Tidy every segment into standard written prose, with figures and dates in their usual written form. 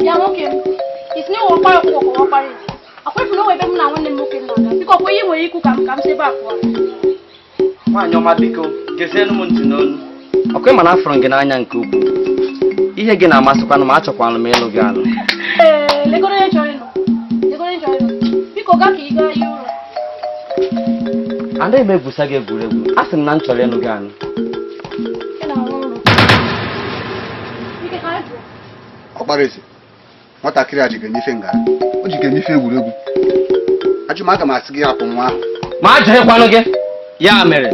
Ya nwoke m. Isi ni wo pa ko ko pa ri. Akwa fu no we be m na nwanne m nwoke na. Biko ko yi nwere iku ka m se ba akwa. Nwaanyị ọma biko, gesenu m ntị n'onu. Ọkwa ịma na afọrọ gị n'anya nke ukwuu. Ihe gị na-amasịkwanụ ma achọkwanụ m ịlụ gị alụ. Legoro ya chọrọ ịlụ. Biko ga ka ị gaa ihe ụlọ. Anaghị m egwusa gị egwuregwu. A sị m na m chọrọ ịlụ gị alụ. Ọkpara eze, nwatakịrị a ji ga-enyefe ngara. O ji ga-enyefe egwuregwu. Ajụmaga m asị gị hapụ nwa ahụ. Ma ajụghịkwanụ gị. Ya mere.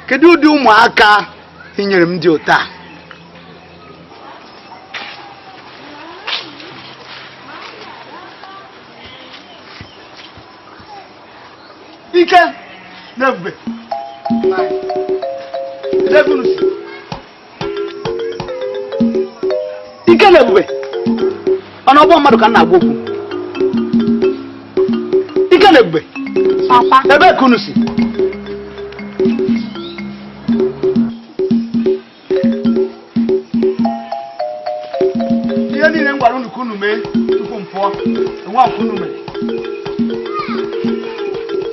Kedu ụdị ụmụaka hinyere m dị ụta? Ike n'ebube. Ike n'ebube. Ọ na-ọgbọ mmadụ ka m na-agwa okwu. Ike n'ebube. Papa. Ebe ka unu si? Ihe niile m gwara unu ka unu mee tupu m pụọ, enwe nke unu mere.